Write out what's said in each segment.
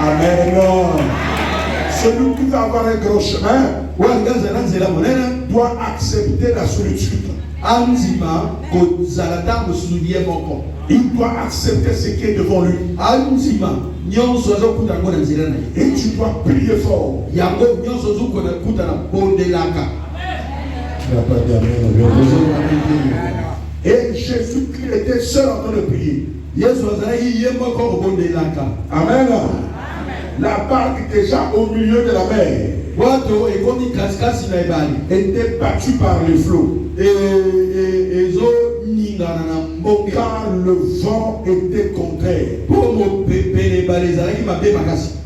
Amen. Celui qui va avoir un gros chemin doit accepter la solitude. Il doit accepter ce qui est devant lui. Et tu dois prier fort. Et Jésus-Christ était seul en train de prier. Amen. La barque déjà au milieu de la mer était battue par les flots. Car le vent était contraire.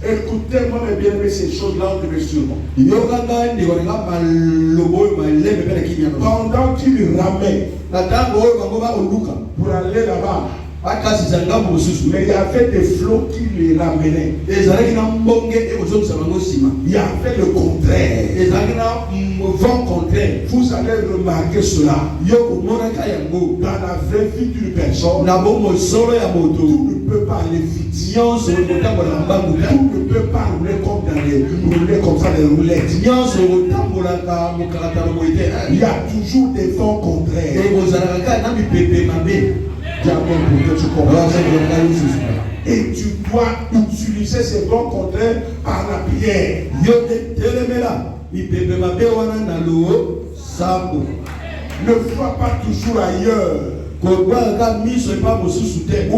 Écoutez-moi mes bien-aimés, ces choses-là ont des sûrement. Pendant qu'il ramait pour aller là-bas, mais il y avait des flots qui les ramenaient. Il y avait le contraire. Vous allez remarquer cela. Dans la vraie vie d'une personne, tout ne peut pas aller vite. Tout ne peut pas rouler comme ça les roulettes. Il y a toujours des vents contraires. Et tu dois utiliser ces vents contraires par la prière. Ne vois pas toujours ailleurs. Ou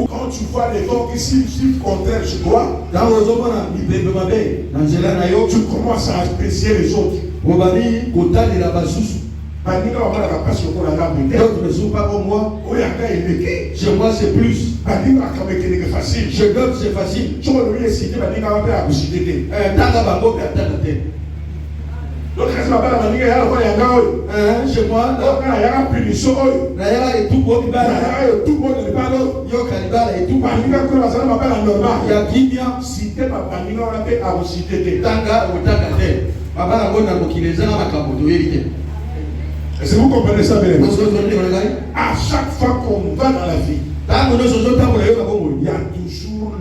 quand tu vois les vents qui sont contraires chez toi, tu commences à apprécier les autres. D'autres ne sont pas comme moi. Chez moi c'est plus. Je donne, c'est facile. Chez moi, est-ce que vous comprenez ça bien? À chaque fois qu'on va dans la vie, il y a toujours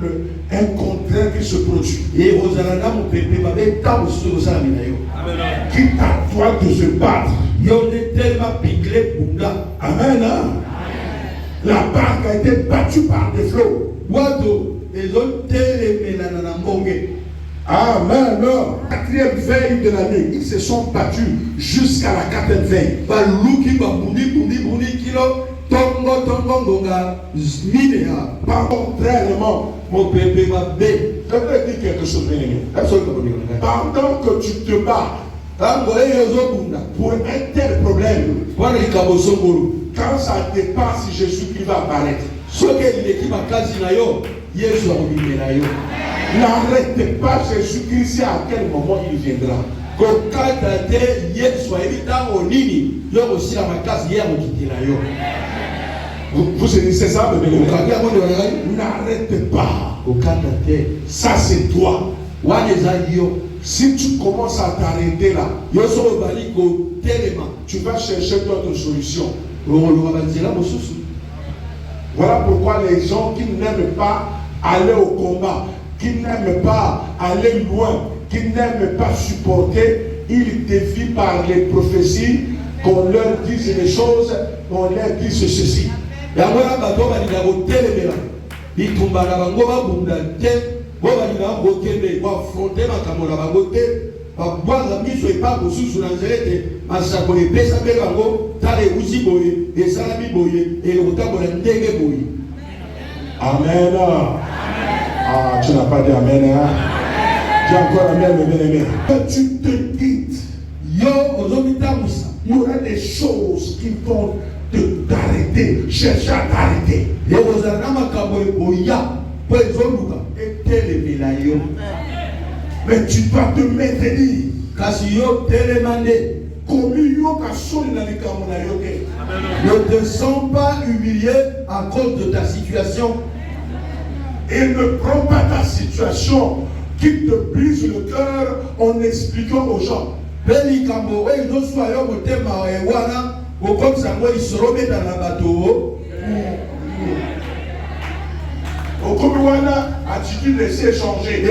un contraire qui se produit. Quitte à toi de se battre. Amen. La barque a été battue par des flots. Amen. Quatrième veille de l'année, ils se sont battus jusqu'à la quatrième veille. Contrairement, mon bébé m'a bé. Je vais dire quelque chose, bien aimé. Pendant que tu te bats pour un tel problème, quand ça dépasse, Jésus-Christ va apparaître. N'arrêtez pas Jésus-Christ, à quel moment il viendra. Vous saisissez ça, bébé? N'arrêtez pas. Ça c'est toi. Si tu commences à t'arrêter là, tu vas chercher d'autres solutions. Voilà pourquoi les gens qui n'aiment pas aller au combat, qui n'aiment pas aller loin, qui n'aiment pas supporter, ils défient par les prophéties qu'on leur dise les choses, qu'on leur dise ceci. Amen. Ah, tu n'as pas dit amen. Hein? Dis encore amen, mes bien-aimés. Quand tu te quittes, il y aura des choses qui vont t'arrêter, chercher à t'arrêter. Mais tu dois te maintenir. Ne te sens pas humilié à cause de ta situation. Et ne prends pas ta situation qui te brise le cœur en expliquant aux gens. attitude s'est changée.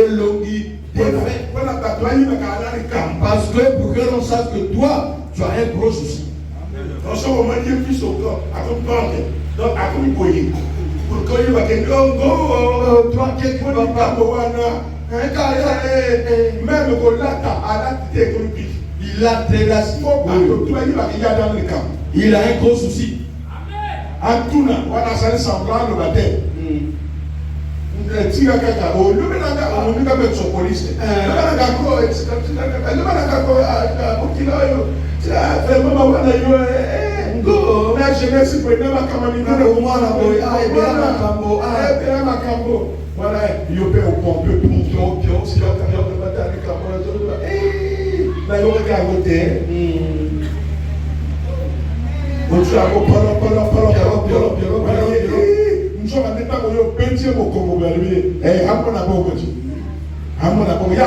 Parce que pour que l'on sache que toi, tu as un gros souci. Dans ce moment, Dieu puisse encore accompagner. Donc, accompagner. Pour que tu vas toi, qu'est-ce que tu vas pas même quand il a très la il a un gros souci. Antuna, voilà, ça semblant le baptême. Tika kaka, oh, le menanga, on nous appelle son police. Le menanga ko, le menanga ko, vraiment wana yo, go. La jeunesse prenait ma camarade de moi là, makambo. Voilà, yo pe au pompeux, pio, si la carrière de bataille de camarade. La yo regarde côté. On se a nous sommes en état où nous peinons au Congo. Et à mon abord, à mon abord, il y a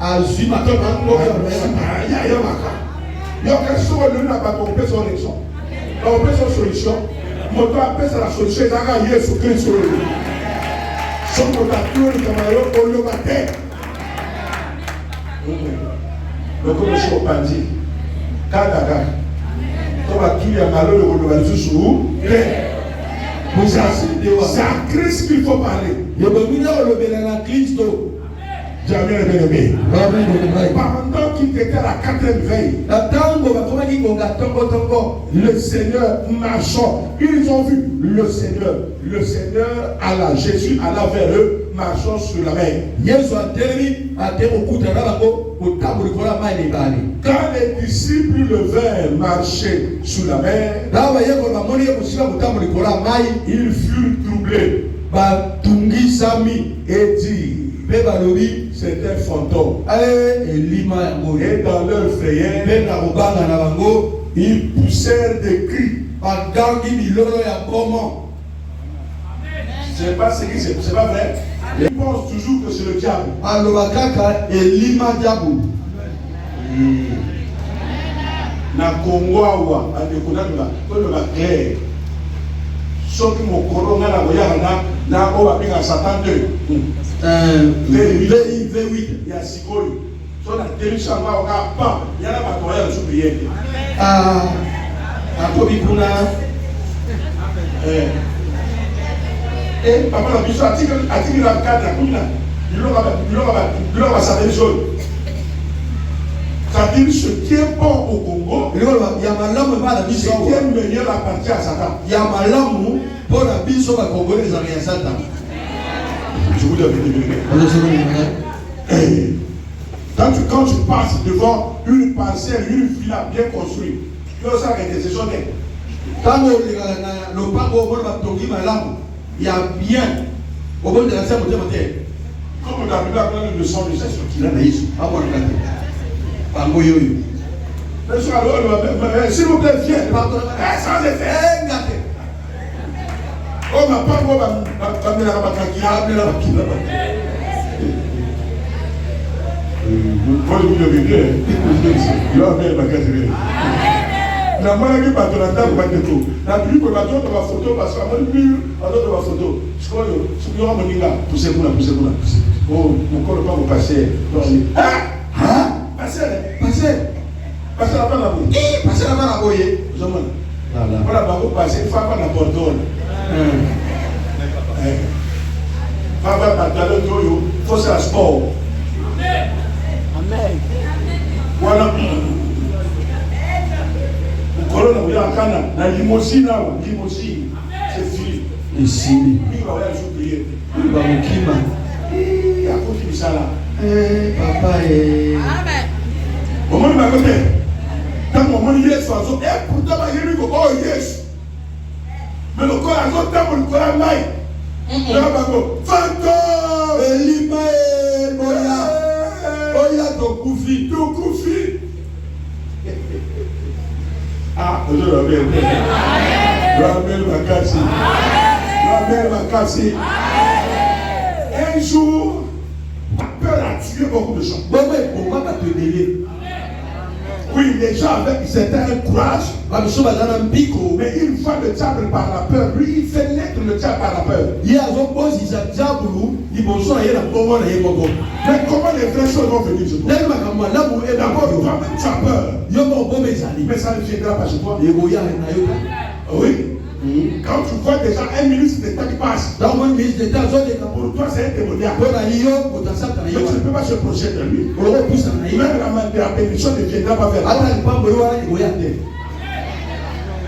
un Zima, il y a un solution. On peut son solution. Mon temps appelle ça la solution. Il y a Jésus Christ. Son motateur, le camarade, on le matin. Le commission au Pandi. Kadaga. Tu as malheur de la sous. C'est à Christ qu'il faut parler. Jamais bien-aimé. Pendant qu'il était à la 4e veille, le Seigneur marchant, ils ont vu le Seigneur alla, Jésus alla vers eux, marchant sur la mer. Quand les disciples le vinrent marcher sur la mer, ils furent troublés et dirent, c'est un fantôme. Et dans leur frayeur, ils poussèrent des cris. C'est pas ce qui c'est pas vrai. Ils pensent toujours que c'est le diable. Na Congo awa andekuna na clair. Soki mokoro nga na boyana na o babinga Satan 2. V8 ya sikoyo. So na telisha ngwa oka pa yana batoya supiyete. Akobi kuna papa la biso atiki la cadre kuna. Il va savoir les choses. C'est-à-dire ce qui est bon au Congo, ce qui est meilleur appartient à Satan. Je vous dis, quand tu passes devant une parcelle, une villa bien construite, tu dois savoir que c'est des honnêtes. Il y a bien. Au bon de la scène, comme on a vu la planète de sang, je sais ce qu'il a dit. S'il vous plaît, viens. Sans effet. Oh, ma part, moi, je la main qui bat la table, la pluie pour la photo, parce que la pluie, la photo. Je crois que nous avons dit là, poussez. Oh, mon corps ne pas vous passer. Passez la main à la bouille. Passez la main à la bouille. Voilà, vous passez, il faut pas la porte. Il faut faire sport. Amen. Voilà. La limousine, c'est fini. Ici, il va oublier. Il va il a continué ça là. Papa est. Amen. Au moment de côté, quand mon moment est soiseau, et pourtant, il y a eu oh yes. Mais le corps a son temps, le corps a maille. Fantôme! Elima et Boya. Boya, ton koufi. Ah, je l'amène. Ma casse. Un jour, la peur a tué beaucoup de gens. Pourquoi va te délai? Oui, les gens avaient c'était un courage. Mais une fois le diable par la peur, lui, il fait naître le entretient par la peur. Il y a un boss, il s'est diabolo, il m'a dit, il y a un moment, il y a un moment. Mais comment les vraies choses vont venir sur toi? D'abord, toi-même tu as peur. Mais ça ne viendra pas chez toi. Oui. Quand tu vois déjà 1 minute de temps qui passe, pour toi c'est un démoniaque. Mais tu ne peux pas se projeter de lui. Même la bénédiction ne viendra pas vers toi.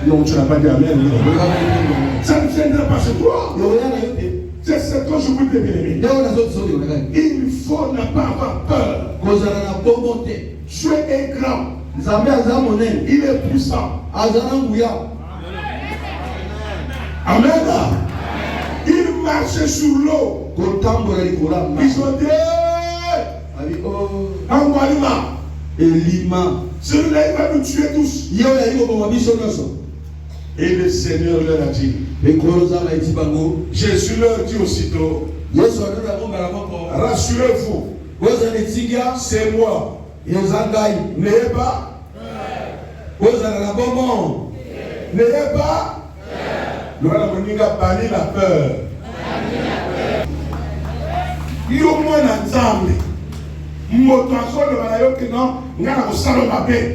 Non, tu n'as pas dit amen. Ça ne viendra pas chez toi. C'est ce que je vous dis, bien aimé. Il faut ne pas avoir peur. Dieu est grand. Il est puissant. Amen. Il marchait sur l'eau. Ils ont dit celui-là il va nous tuer tous. Et le Seigneur leur a dit, Jésus leur dit aussitôt, rassurez-vous, c'est moi. N'ayez pas, n'ayez pas. Nous allons bannir la peur. Il y a au moins un ensemble. Moto de Malayo que non, nous allons au salon ma paix.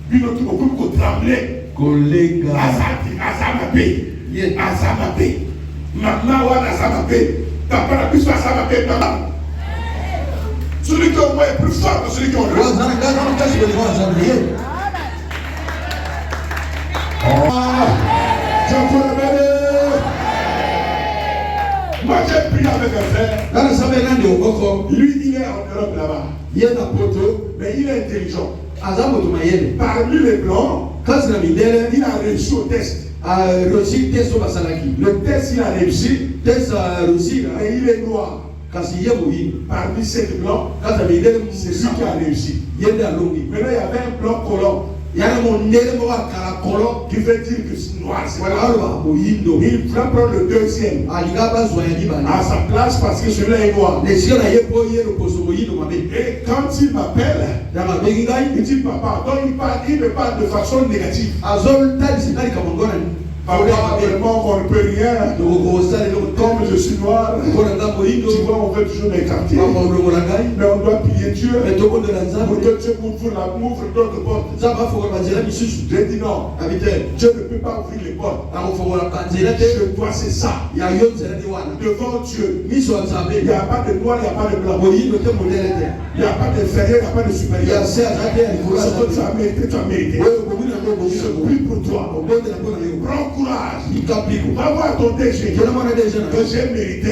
Puis nous allons trembler. Collègue. Azamapé. Azamapé. Maintenant, on a Azamapé. Papa n'a plus de Azamapé. Celui qui au moins est plus fort que celui qui a le moi j'ai prié avec un frère. Lui il est en Europe là-bas. Mais il est intelligent. Parmi les blancs, il a réussi au test. Le test il a réussi. Et il est noir. Parmi ces blancs, c'est lui qui a réussi. Maintenant il y avait un blanc colon. Qui veut dire que c'est noir, c'est noir. Il va prendre le deuxième à sa place parce que celui-là est noir. Et quand il m'appelle, il dit papa, donc il me parle de façon négative. Papa, vraiment, on ne peut rien. Comme je suis noir, tu vois, on veut toujours m'écarter. Mais on doit prier Dieu. Pour que Dieu m'ouvre d'autres portes. J'ai dit non. Dieu ne peut pas ouvrir les portes. Je dois, c'est ça. Devant Dieu, il n'y a pas de noir, il n'y a pas de blanc. Il n'y a pas d'inférieur, il n'y a pas de supérieur. Ce que tu as mérité, tu as mérité. Je prie pour toi. Prends courage. Va voir ton DG que j'ai mérité.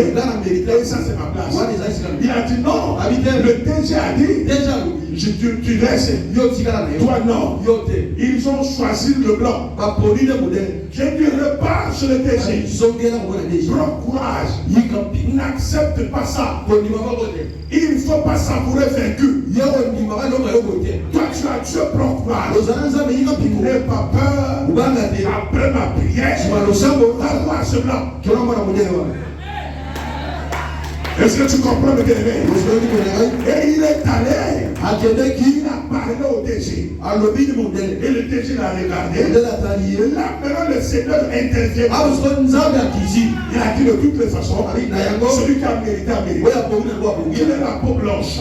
Et ça c'est ma place. Il a dit non. Le DG a dit tu laisses. Toi non. Ils ont choisi le blanc. J'ai dit repars sur le DG. Prends courage. N'accepte pas ça. Il ne faut pas savourer vaincu. Toi tu as Dieu, prends courage. N'aie pas peur. Après ma prière, va voir ce blanc. Est-ce que tu comprends le bien-aimé? Et il est allé. Il a parlé au DG. Et le DG l'a regardé. Et là, maintenant le Seigneur intervient. Il a dit de toutes les façons, celui qui a mérité a mérité. Qu'il ait la peau blanche,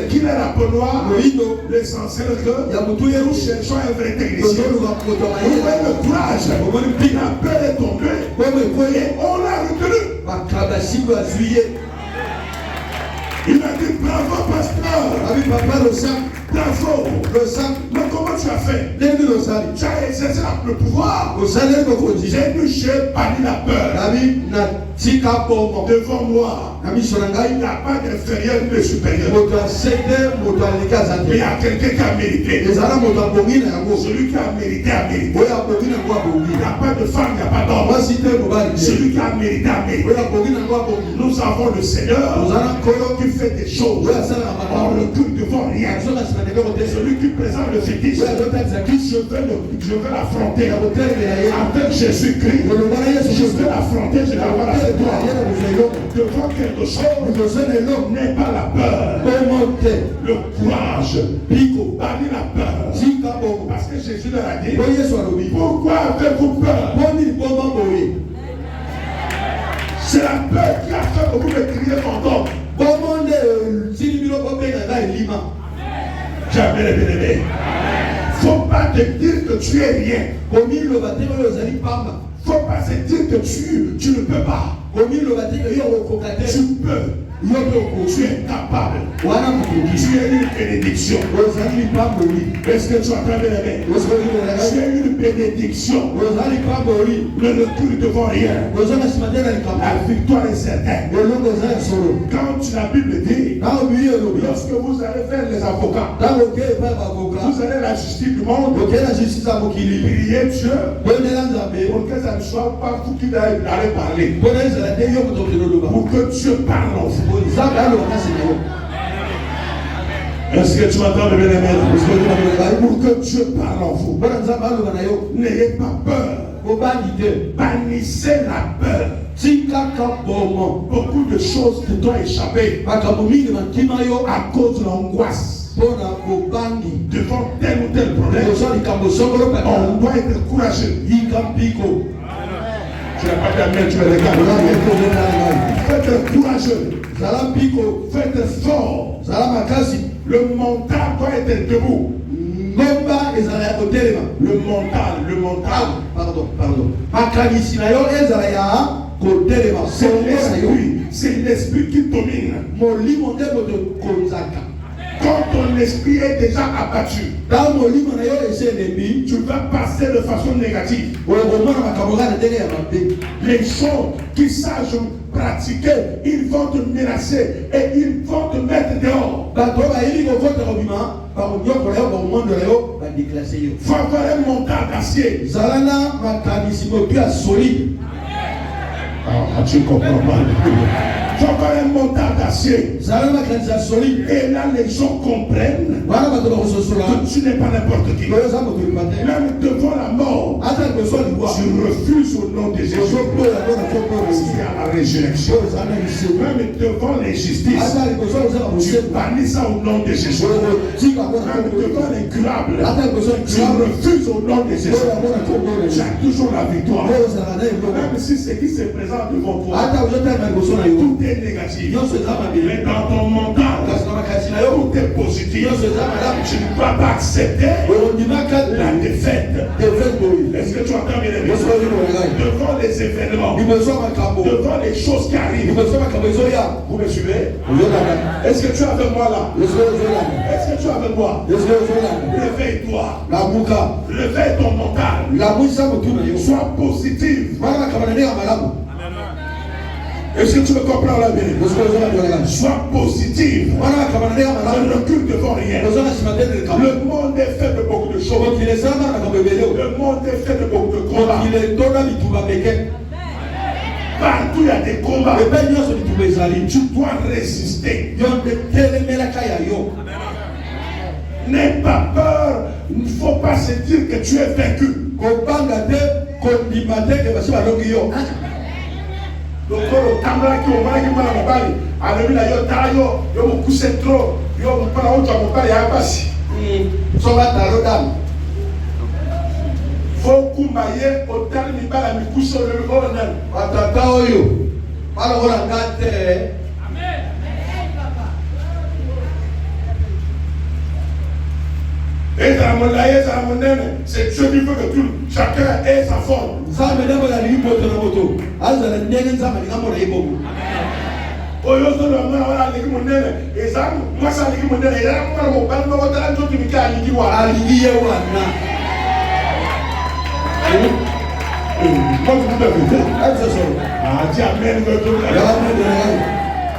qu'il ait la peau noire, l'essentiel que nous cherchons un vrai technicien. Il a le courage. La peur est tombée. Et on l'a retenu. Il a dit bravo pasteur. Bravo. Mais comment tu as fait? Tu as exercé le pouvoir. J'ai banni la peur. Devant moi, il n'y a pas d'inférieur ni de supérieur. Il y a quelqu'un qui a mérité. Celui qui a mérité a mérité. Il n'y a pas de femme, il n'y a pas d'homme. Celui qui a mérité a mérité. Nous avons le Seigneur qui fait des choses. On ne recule devant rien. Celui qui présente le fétiche, je veux l'affronter avec Jésus-Christ. Je veux l'affronter, je vais avoir avec toi. Devant quelque chose, n'est pas la peur. Le courage. Bannir la peur. Parce que Jésus leur a dit, pourquoi avez-vous peur? C'est la peur qui a fait que vous me criez fantôme. Jamais les bien-aimés. Faut pas te dire que tu es rien. Faut pas se dire que tu ne peux pas. Tu peux. Tu es capable. Tu es une bénédiction. Est-ce que tu entends bien aimé? Tu es une bénédiction. Ne recule devant rien. La victoire est certaine. Quand la Bible dit, lorsque vous allez faire les avocats, vous allez la justice du monde, prier Dieu pour que ça ne soit pas vous qui allez parler. Pour que Dieu parle en vous. Est-ce que tu m'entends, bien aimé? Pour que Dieu parle en vous. N'ayez pas peur. Bannissez la peur. Beaucoup de choses te doivent échapper à cause de l'angoisse. Devant tel ou tel problème, on doit être courageux. Tu n'as pas d'amen, tu me regardes. Faites courageux. Faites fort. Le mental doit être debout. Le mental. Pardon. C'est l'esprit qui domine. Quand ton esprit est déjà abattu, tu vas passer de façon négative. Les gens qui savent pratiquer, ils vont te menacer et ils vont te mettre dehors. Il faut avoir un mental d'acier. Tu comprends pas. Il faut avoir un mental d'acier. Et là, les gens comprennent que tu n'es pas n'importe qui. Même devant la mort, tu refuses au nom de Jésus. Il y a la résurrection. Même devant l'injustice, tu bannis ça au nom de Jésus. Même devant l'incurable, tu refuses au nom de Jésus. Tu as toujours la victoire. Même si ce qui se présente devant toi, tout est négatif. Mais dans ton mental, tout est positif. Tu ne vas pas accepter la défaite. Est-ce que tu entends bien? Devant les événements, devant les choses qui arrivent, vous me suivez? Est-ce que tu es avec moi là? Est-ce que tu es avec moi? Réveille-toi. Réveille ton mental. Sois positif. Est-ce que tu me comprends là bien? Sois positif. Ne recule devant rien. Le monde est fait de beaucoup de choses. Le monde est fait de beaucoup de combats. Partout il y a des combats. Tu dois résister. N'aie pas peur. Il ne faut pas se dire que tu es vaincu. Lokolo tambla ki o mara ki mara mobali alebila yo tayo yo mukuse tro yo mpana uta mobali ya basi so batalo dam fo kumbaye o tali mi bala mi kuse le onan atata oyo bala ora ngate amen et dans mon laïe dans mon nene c'est Dieu qui veut que tout chacun ait sa forme. Oyozo le mwana wala leki monene ezamu mwasa leki monene ezala mwana mobali no wotala nzoki mika aliki wa aliki ye wana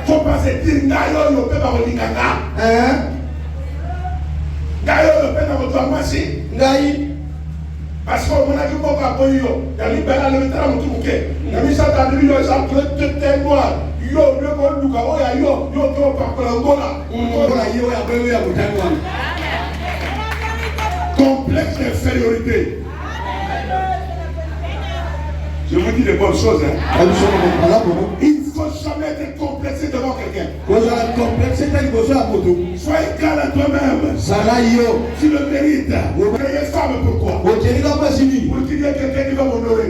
faut pas se dire ngayo yo pe ba kolinganga ngayo yo pe na kotwa mwasi ngai parce que mon ami moko apoyi yo yali bela le metala mutu muke yali sata de yo sa te noir yo ko luka o ya yo to pa ko ngola ngola yo ya be ya mutani wana complexe d'infériorité. Je vous dis des bonnes choses, hein. Il ne faut jamais être complexé devant quelqu'un. Sois égal à toi-même. Tu le mérites. Vous créez femme pourquoi? Pour qu'il y ait quelqu'un qui va m'honorer.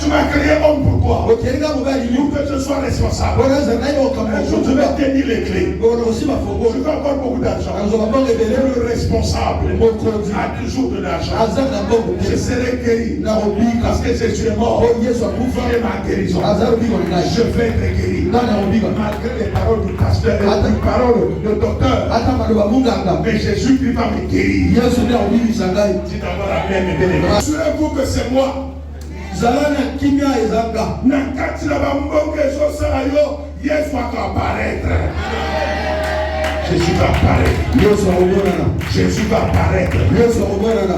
Tu m'as créé homme pourquoi? Pour que je sois responsable. Un jour, je vais tenir les clés. Je vais avoir beaucoup d'argent. Le responsable a toujours de l'argent. Je serai guéri. Parce que Jésus est mort. Il est ma guérison. Je vais être guéri. Malgré les paroles du pasteur et les paroles du docteur. Mais Jésus qui va me guérir. Dis d'abord amen, mes bien-aimés. Assurez-vous que c'est moi. Zalana kimia ezanga. Nakati na bambonge sosala yo, Yesu apparaître. Jésus va apparaître. Jésus va apparaître.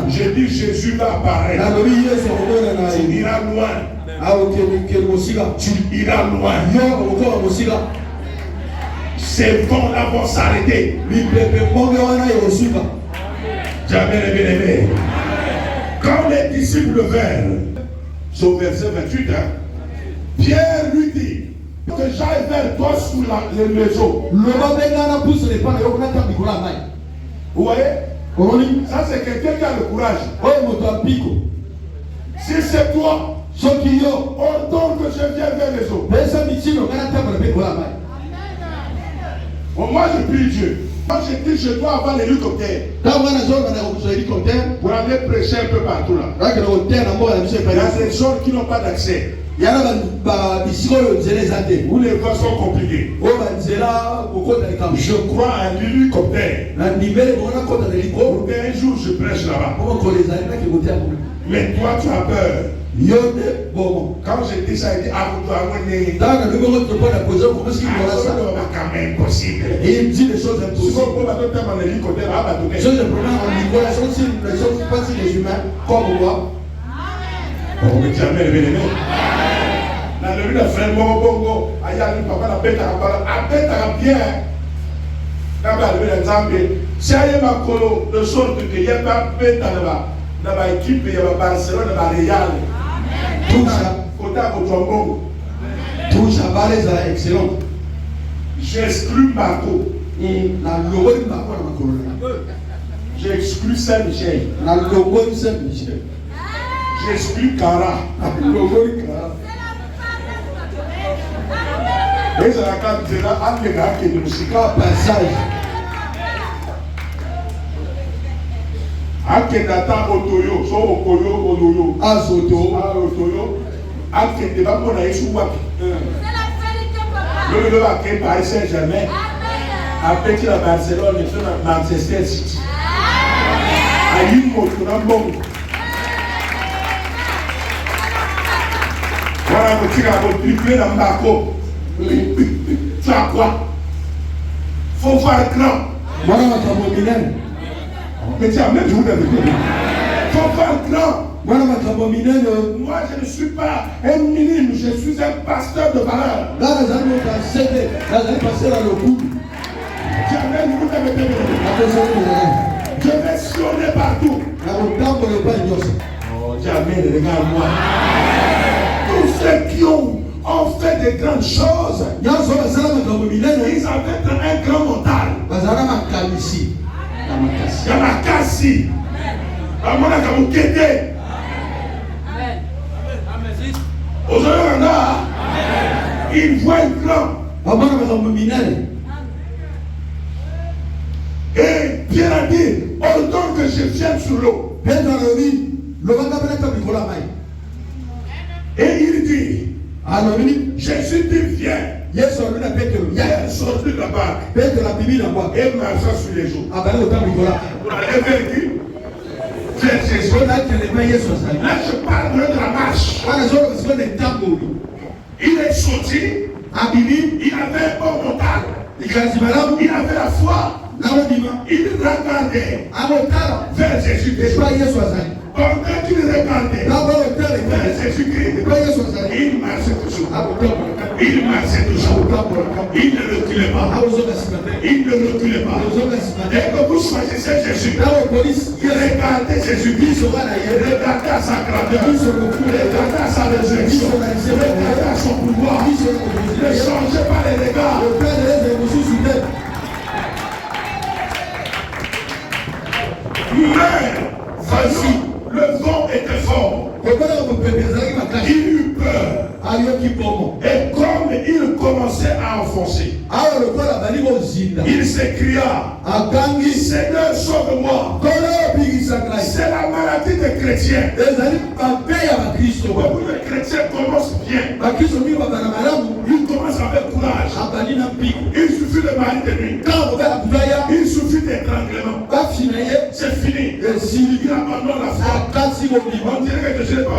Je dis Jésus va apparaître. Tu iras loin. Tu iras loin. Ces vents-là vont s'arrêter. Jamais les bien-aimés. Quand les disciples vinrent, c'est au verset 28, Pierre lui dit que j'aille vers toi sous les maisons. Vous voyez? Ça c'est quelqu'un qui a le courage. Si c'est toi, ordonne que je vienne vers les eaux. Bon, moi je prie Dieu. Moi je dis je dois avoir l'hélicoptère pour aller prêcher un peu partout là. Il y a des zones qui n'ont pas d'accès. Où les voies sont compliquées. Je crois à un hélicoptère. Pour qu'un jour je prêche là-bas. Mais toi tu as peur. Quand j'ai dit ça, il dit quand même possible. Et il dit des choses impossibles. Les choses pas si les humains comme moi. On ne jamais le bénéfice. Dans le lieu de frère Bongo, il y a un papa qui a bien. Si il y a un colo de sorte qu'il n'y a pas de là-bas, dans l'équipe, il y a Barcelone, dans le Real. Tout ça, côté à Bongo. Tout ça va les excellent. J'exclus Marco. J'exclus Saint-Michel. J'exclus Cara. Et c'est la carte de la qui est le passage. Akendata Otoyo, so Okoyo, Onoyo, Azoto, Otoyo, Akendeba Mona Yesu Wapi. Le lieu à quel Paris Saint-Germain, après qu'il a Barcelone, il est à Manchester City. À Yimo, tu n'as bon. Voilà, tu as triplé dans Marco. Tu as quoi? Faut voir grand. Voilà, tu as bon. Mais tu as même joué avec lui. Faut voir grand. Moi je ne suis pas un minime, je suis un pasteur de valeur. Tu as même joué avec lui. Je vais sonner partout. Oh, jamais, regarde-moi. Tous ceux qui ont fait des grandes choses, ils avaient un grand mental. Yamakasi. Amona Kamukete. Aujourd'hui, il voit un grand. Et Pierre a dit, ordonne que je vienne sur l'eau. Et il dit, Jésus dit, viens. Il est sorti de la barque et marcha sur les eaux. Pour aller vers qui? Vers Jésus. Là, je parle de la marche. Il est sorti, il avait un bon mental, il avait la foi, il regardait vers Jésus. Pendant qu'il regardait vers Jésus-Christ, il marchait toujours. Il marchait toujours. Il ne reculait pas. Il ne reculait pas. Dès que vous choisissez Jésus, regardez Jésus-Christ. Regardez à sa grandeur. Regardez à sa résurrection. Regardez à son pouvoir. Ne changez pas les regards. Mais voici, le vent était fort. Il eut peur. Et comme il commençait à enfoncer, il s'écria, Seigneur, sauve-moi. C'est la maladie des chrétiens. Beaucoup de chrétiens commencent bien. Ils commencent avec courage. Il suffit de mari de nuit. Il suffit d'étranglement. C'est fini. Il abandonne la foi. On dirait que je n'ai pas.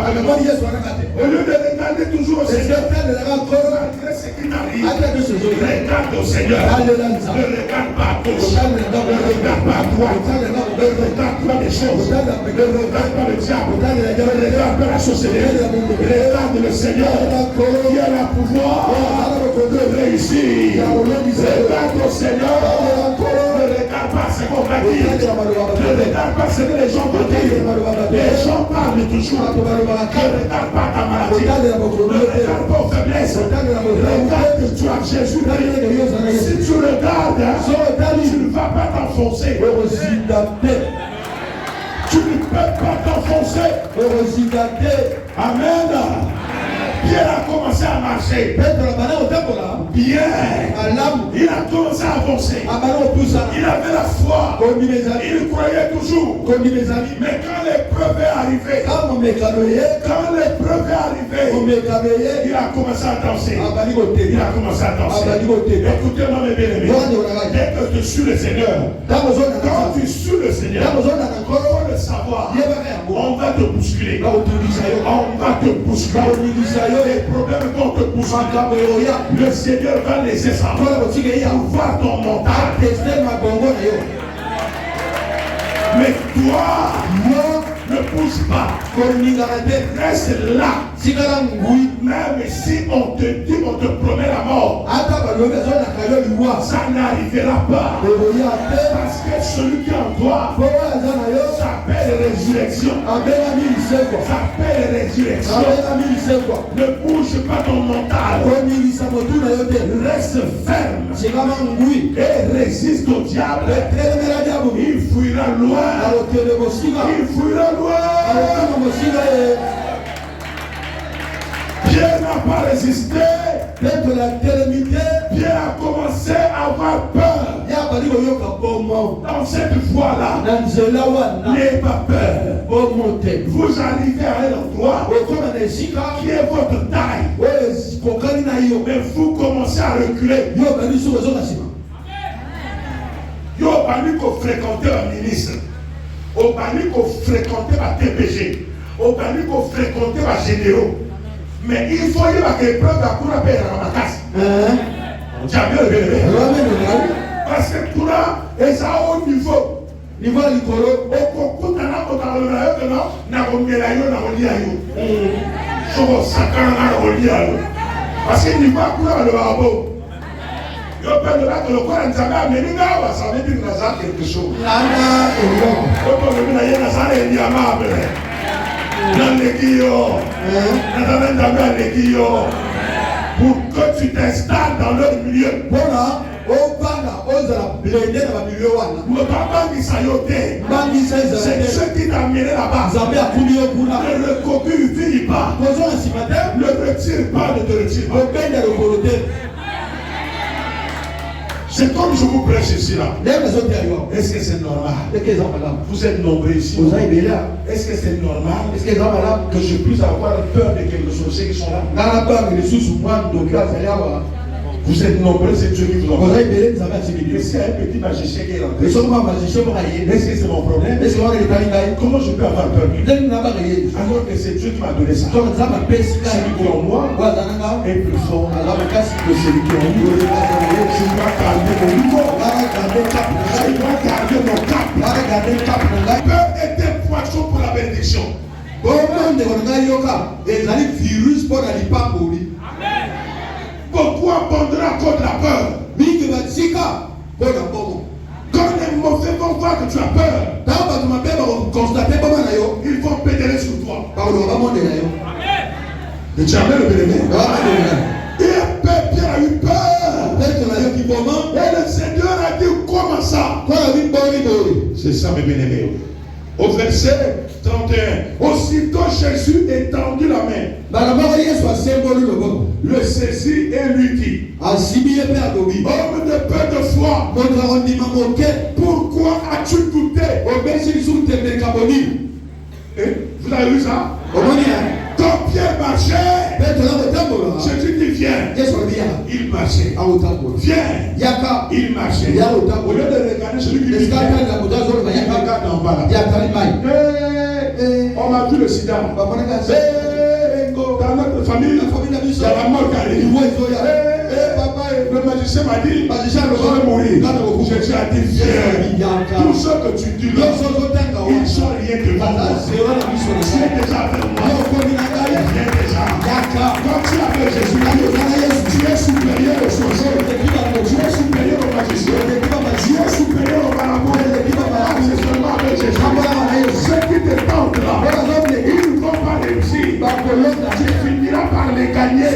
Au lieu de regarder toujours au Seigneur, malgré ce qui n'arrive, regarde au Seigneur. Ne regarde pas à gauche. Ne regarde pas à droite. Ne regarde pas les choses. Ne regarde pas le diable. Ne regarde pas la société. Regarde le Seigneur qui a le pouvoir de réussir. Regarde au Seigneur. Ne regarde pas ce qu'on va dire. Ne regarde pas ce que les gens vont dire. Les gens parlent toujours. Ne regarde pas ta maladie. Ne regarde pas aux faiblesses. Regarde que tu as Jésus. Si tu regardes, tu ne vas pas t'enfoncer. Tu ne peux pas t'enfoncer. Amen. Pierre a commencé à marcher. Bien. Il a commencé à avancer. Il avait la foi. Il croyait toujours. Mais quand l'épreuve est arrivée, il a commencé à danser. Écoutez-moi mes bien-aimés. Dès que tu suis le Seigneur, quand tu suis le Seigneur, il faut le savoir. On va te bousculer. On va te bousculer. Les problèmes vont te bousculer. Le Seigneur va laisser ça. Pour voir ton mental. Mais toi, ne bouge pas. Reste là. Même si on te dit, on te promet la mort, ça n'arrivera pas. Parce que celui qui est en toi s'appelle résurrection. S'appelle résurrection. Ne bouge pas ton mental. Reste ferme. Et résiste au diable. Il fuira loin. Il fuira loin. Pierre n'a pas résisté. Pierre a commencé à avoir peur. Dans cette voie-là, n'ayez pas peur. Vous arrivez à un endroit qui est votre taille. Mais vous commencez à reculer. Yo bani ko fréquenter un ministre. Au bani ko fréquenter un TPG. Au bani ko fréquenter un généraux. Mais il faut y avoir que preuve à courir à payer dans ma casse. Parce que tout là, et ça au niveau. Niveau du colo, au concours, n'a parce que niveau à courir le barbeau. Yo peut de là que le corps n'a jamais amené ça veut dire que ça quelque chose. Pour que tu t'installes dans leur milieu. C'est ceux qui t'ont amené là-bas. Ne le copie pas. Ne retire pas, ne te retire pas. C'est comme je vous prêche ici là. Est-ce que c'est normal? Vous êtes nombreux ici. Est-ce que c'est normal que je puisse avoir peur de quelque chose qui sont là? Vous êtes nombreux, c'est Dieu qui vous envoie. Est-ce qu'il y a un petit magicien qui est rentré? Est-ce que c'est mon problème? Comment je peux avoir peur? Alors que c'est Dieu qui m'a donné ça. Celui qui est en moi est plus fort que celui qui est en nous. Je dois garder mon niveau. Je dois garder mon cap. Peur est un poisson pour la bénédiction. Beaucoup abandonnent à cause de la peur. Quand les mauvais vont voir que tu as peur, ils vont pédaler sur toi. Le diable le bénévole. Pierre a eu peur. Et le Seigneur a dit comment ça? C'est ça mes bien-aimés. Au verset 31. Aussitôt Jésus étendit la main, le saisit et lui dit, homme de peu de foi, pourquoi as-tu douté? Vous avez vu ça? Ton pied marchait. Jésus dit viens. Il marchait. Viens. Il marchait. Au lieu de regarder celui qui dit viens, il regarde en bas là. On m'a vu le sida. Dans notre famille, il y a la mort qui arrive. Le magicien m'a dit, je vais mourir. Jésus a dit, viens. Tout ce que tu dis là, ils ne sont rien devant moi. Tu es déjà avec moi. Viens déjà. Quand tu es avec Jésus, tu es supérieur au sorcier. Tu es supérieur au magicien. Tu es supérieur au marabout. C'est seulement avec Jésus. Ceux qui te tentent là, ils ne vont pas réussir. Tu finiras par les gagner.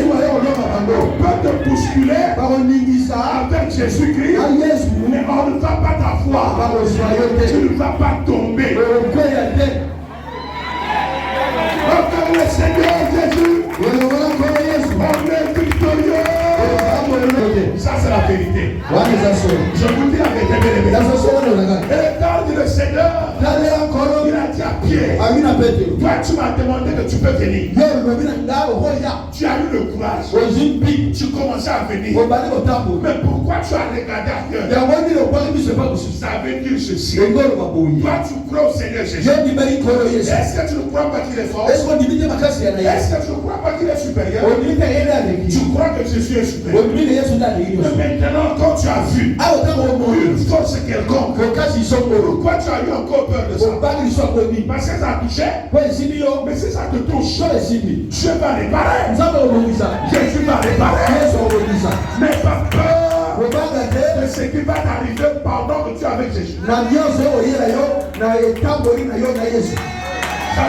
On peut te bousculer avec Jésus-Christ, mais on ne va pas t'avoir. Tu ne vas pas tomber. Encore le Seigneur Jésus, on est victorieux. Ça c'est la vérité. Je vous dis la vérité. Et quand le Seigneur, il a dit à Pierre, toi tu m'as demandé que tu peux venir. Tu as eu le courage. Tu commençais à venir. Mais pourquoi tu as regardé ailleurs? Ça veut dire ceci. Toi tu crois au Seigneur Jésus. Est-ce que tu ne crois pas qu'il est fort? Est-ce que tu ne crois pas qu'il est supérieur? Tu crois que Jésus est supérieur? Mais maintenant quand tu as vu une force quelconque, pourquoi tu as eu encore peur de ça? Parce que ça a touché. Mais si ça te touche, Dieu va réparer. Jésus va réparer. Mais pas peur de ce qui va t'arriver pendant que tu es avec Jésus. Ça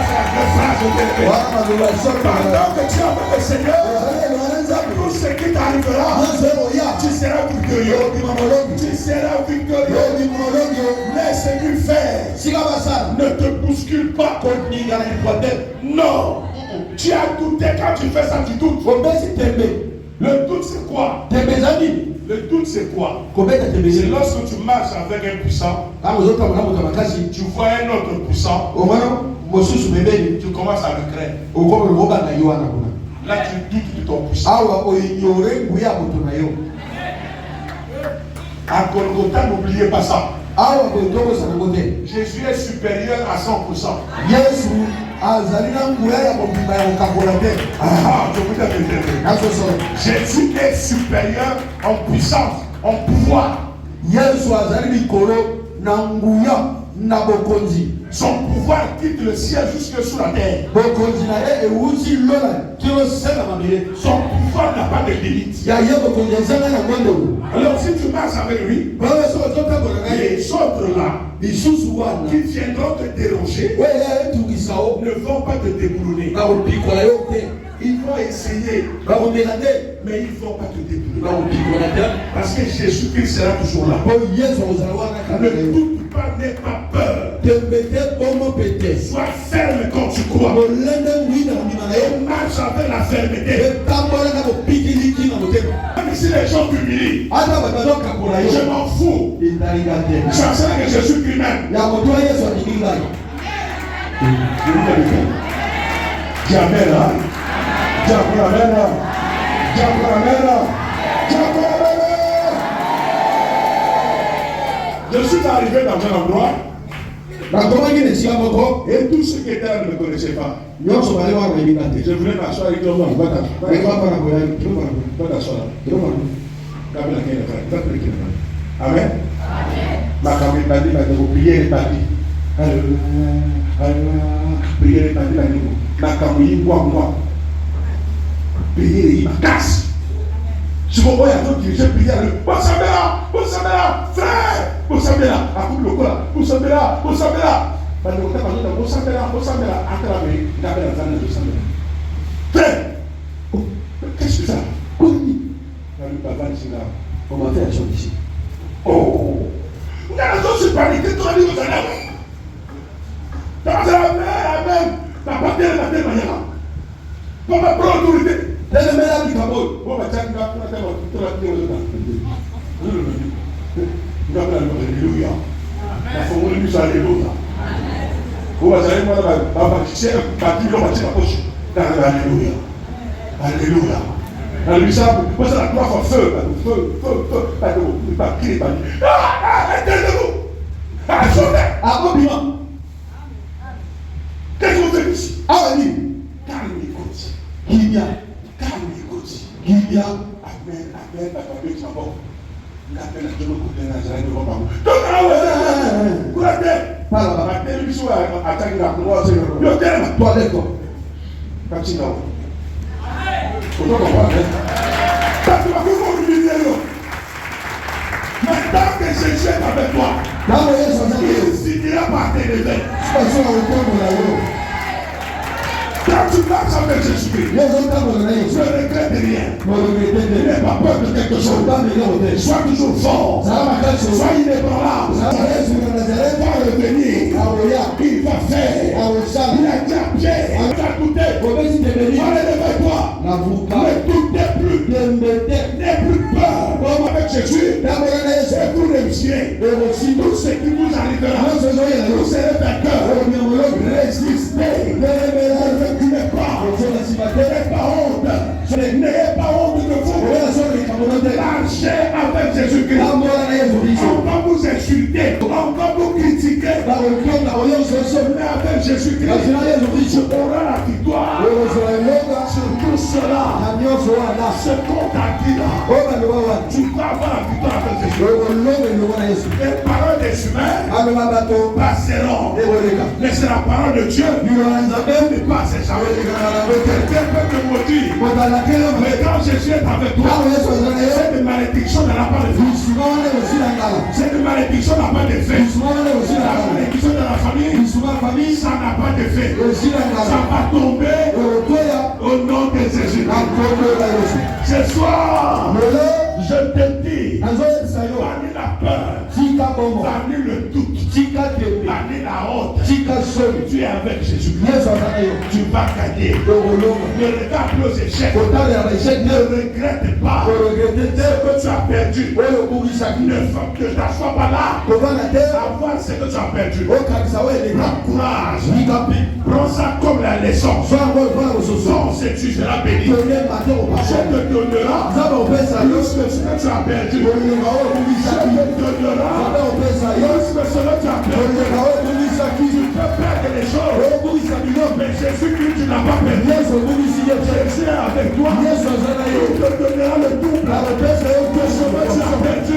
c'est la phrase de pendant que tu es avec le Seigneur, tout ce qui t'arrivera, tu seras victorieux. Tu seras victorieux. Laisse-lui faire. Ne te bouscule pas. Non. Tu as douté quand tu fais ça, tu doutes. Le doute c'est quoi? Le doute c'est quoi? C'est lorsque tu marches avec un puissant, tu vois un autre puissant, tu commences à le craindre. Là tu doutes de ton puissant. À Golgotha, n'oubliez pas ça. Jésus est supérieur à 100%. Jésus est supérieur en puissance, en pouvoir. Son pouvoir quitte le ciel jusque sous la terre. Son pouvoir n'a pas de limite. Alors si tu marches avec lui, les autres là qui viendront te déranger ne vont pas te déboulonner. Ils vont essayer, mais ils ne vont pas te déboulonner. Parce que Jésus-Christ sera toujours là. Ne doute pas, n'aie pas peur. Sois ferme quand tu crois. Et marche avec la fermeté. Même si les gens t'humilient, je m'en fous. J'enseigne que Jésus-Christ même. Diamène. Je suis arrivé dans un endroit et tous ceux qui étaient là ne me connaissaient pas. Je voulais m'asseoir et dire non, va t'asseoir là. Amen. Ma caméra m'a dit, prière est partie. Prière est partie. Ma caméra, moi. Prière, il m'a casse. Je me vois, il y a d'autres dirigeants prière. Bossamela, frère, Bossamela, à coup de cola, Bossamela. Frère, qu'est-ce que ça? On m'a fait la chose ici. Oh, on a la chose paniquée, toi, lui, vous en avez. Pour ma propre autorité. Alléluia. Alléluia. Alléluia. Moi, c'est la gloire en feu. Feu. Arrêtez-vous. Qu'est-ce qu'on fait ici? Calme, écoute. Amen. Maintenant que Jésus est avec toi, il finira par t'élever. Quand tu marches avec Jésus-Christ, ne regrette rien. N'aie pas peur de quelque chose. Sois toujours fort. Sois inébranlable. Va revenir. Il va faire. Il a dit à Pierre. Il a douté. Relève-toi. Ne doutez plus. N'aie plus peur. Comme avec Jésus, c'est vous réussirez. Tout ce qui vous arrivera, vous serez vainqueur. Résistez. Ne reculez pas. N'ayez pas honte. N'ayez pas honte de vous. Marchez avec Jésus-Christ. On va vous insulter. On va vous critiquer. Mais avec Jésus-Christ, tu auras la victoire. Sur tout cela, ce qu'on t'a dit là, tu vas avoir la victoire avec Jésus. Les paroles des humains passeront. Mais c'est la parole de Dieu qui ne passe jamais. Quelqu'un peut te maudire. Mais quand Jésus est avec toi, c'est une malédiction de la part de Dieu. C'est une malédiction de la part de Dieu. La malédiction de la famille, ça n'a pas d'effet. Ça va tomber au nom de Jésus. Ce soir, je te dis, bannis la peur, bannis le doute, bannis la honte. Tu es avec Jésus. Tu vas gagner. Ne regarde plus aux échecs. Ne regrette pas ce que tu as perdu. Ne t'assois pas là à voir ce que tu as perdu. Prends courage. Prends ça comme la leçon. Sans ce tu seras béni. Je te donnerai lorsque ce que tu as perdu. Je te donnerai lorsque ce que tu as perdu. Tu peux perdre les choses. Mais Jésus-Christ, tu n'as pas perdu. Jésus est avec toi. Il te donnera le double. Que ce que tu as perdu.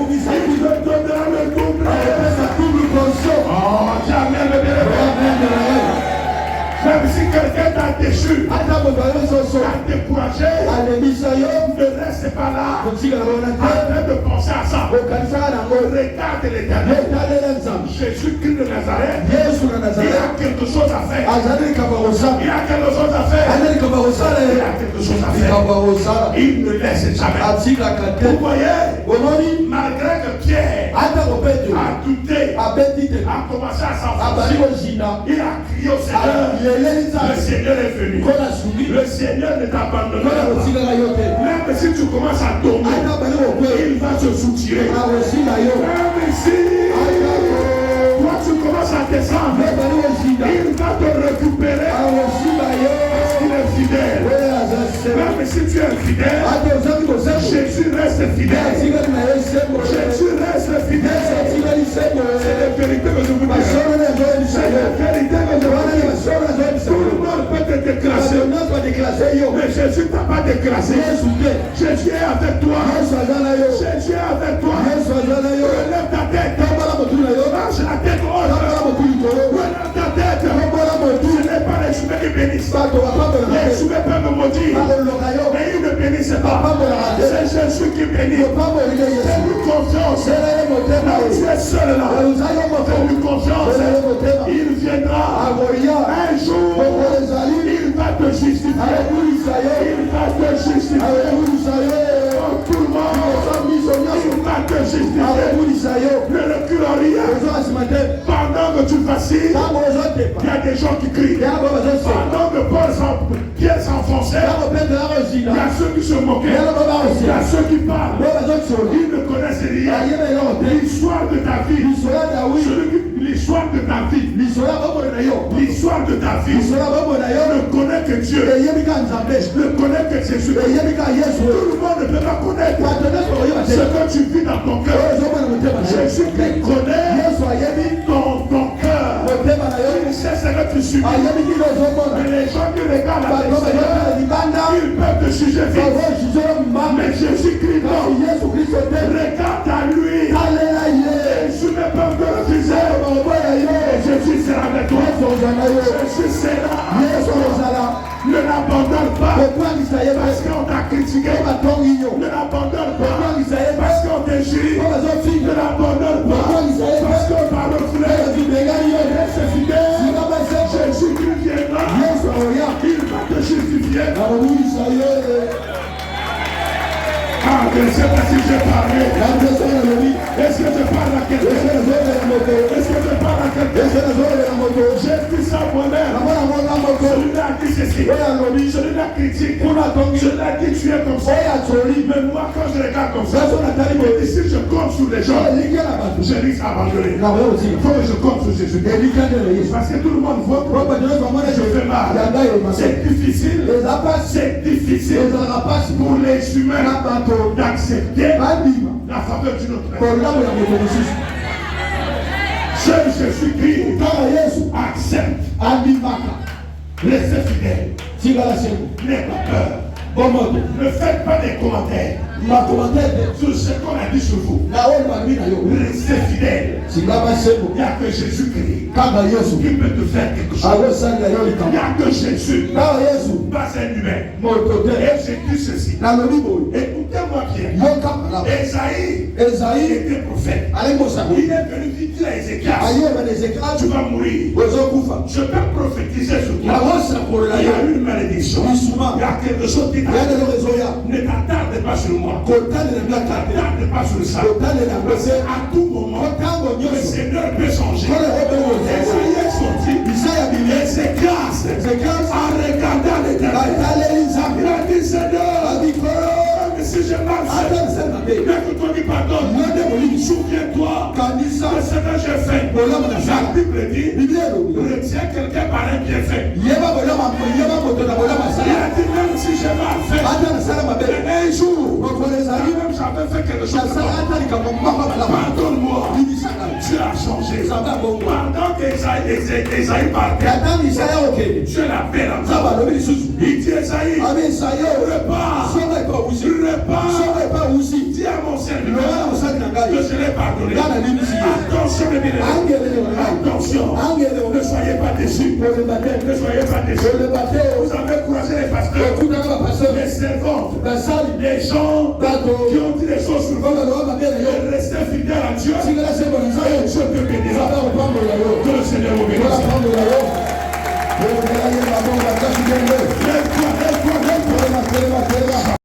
Il te donnera le double. Oh, jamais le bien. Même si quelqu'un t'a déchu, t'a découragé, ne reste pas là. Arrête de penser à ça. Regarde l'Éternel. Jésus-Christ de Nazareth, il a quelque chose à faire. Il a quelque chose à faire. Il ne laisse jamais. Vous voyez, malgré que Pierre a douté, a commencé à s'enfoncer, il a crié au Seigneur. Le Seigneur est venu. Le Seigneur ne t'abandonne pas. Même si tu commences à tomber, il va te soutirer. Même si toi tu commences à descendre, il va te récupérer. Parce qu'il est fidèle. Même si tu es fidèle, Jésus reste fidèle. Jésus reste fidèle. C'est la vérité que je vous dis. C'est la vérité que je vous dis. Tout le monde peut te déclasser. Mais Jésus t'a pas déclassé. Jésus est avec toi. Jésus est avec toi. Relève ta tête. Marche la tête haute. Relève ta tête. Ce n'est pas les humains qui bénissent. Les humains peuvent me maudire. Mais ils ne bénissent pas. C'est Jésus qui bénit. Fais-lui confiance. Là où tu es seul là. Fais-lui confiance. Il viendra. Un jour, il va te justifier. Il va te justifier. Tout le monde, il va te justifier. Ne recule en rien. Pendant que tu vacilles, il y a des gens qui crient. Pendant que Pierre s'enfonce, dansaient. Il y a ceux qui se moquaient. Il y a ceux qui parlent. Ils ne connaissent rien. L'histoire de ta vie. L'histoire de ta vie. L'histoire de ta vie. Ne connaît que Dieu. Ne connaît que Jésus. Tout le monde ne peut pas connaître ce que tu vis dans ton cœur. Jésus te connaît ton cœur. Il sait ce que tu subis. Mais les gens qui regardent à l'extérieur, ils peuvent te juger vite. Mais Jésus-Christ, non. Regarde à lui. Jésus ne peut te refuser. Jésus sera avec toi. Jésus sera là. Ne l'abandonne pas parce qu'on t'a critiqué. Ne l'abandonne pas parce qu'on t'injurie. Ne l'abandonne pas parce qu'on t'a reflé. Reste fidèle. Jésus-Christ viendra. Il va te justifier. Je ne sais pas si j'ai parlé. Est-ce que je parle à quelqu'un? Est-ce que je parle à quelqu'un? J'ai dit ça moi-même. Celui-là a dit ceci. Celui-là critique. Celui-là dit tu es comme ça. Mais moi, quand je regarde comme ça, je dis si je compte sur les gens, je risque d'abandonner. Il faut que je compte sur Jésus. Parce que tout le monde voit que je fais mal. C'est difficile. C'est difficile pour les humains d'accepter la faveur d'une autre. Seul Jésus-Christ accepte. Restez fidèles. N'ayez pas peur. Ne faites pas des commentaires sur ce qu'on a dit sur vous. Restez fidèles. Il n'y a que Jésus-Christ qui peut te faire quelque chose. Il n'y a que Jésus, pas un humain. Et j'ai dit ceci. Écoutez-moi bien. Esaïe était prophète. Il est venu dire à Ézéchiel, tu vas mourir. Je peux prophétiser sur toi. Il y a une malédiction. Il y a quelque chose qui ne t'attarde pas sur moi. Ne t'attarde pas sur ça. À tout moment, le Seigneur peut changer. Esaïe est sorti. Ézéchiel a regardé à l'Éternel. Il a dit, Seigneur, si j'ai mal fait, écoute-toi qui pardonne. Souviens-toi de ce que j'ai fait. La Bible dit, retiens quelqu'un par un bienfait. Il a dit, même si j'ai mal fait, un jour, même j'avais fait quelque chose, pardonne-moi. Tu as changé. Pendant qu'Esaïe partait, Dieu l'appelle encore. Il dit, Esaïe, repars. Dis à mon serviteur que je l'ai pardonné. Attention, mes bien-aimés. Attention. Ne soyez pas déçus. Ne soyez pas déçus. Vous avez encouragé les pasteurs, les servantes, les gens qui ont dit des choses sur vous. Restez fidèles à Dieu. Et Dieu te bénira. Que le Seigneur vous bénisse. Lève-toi.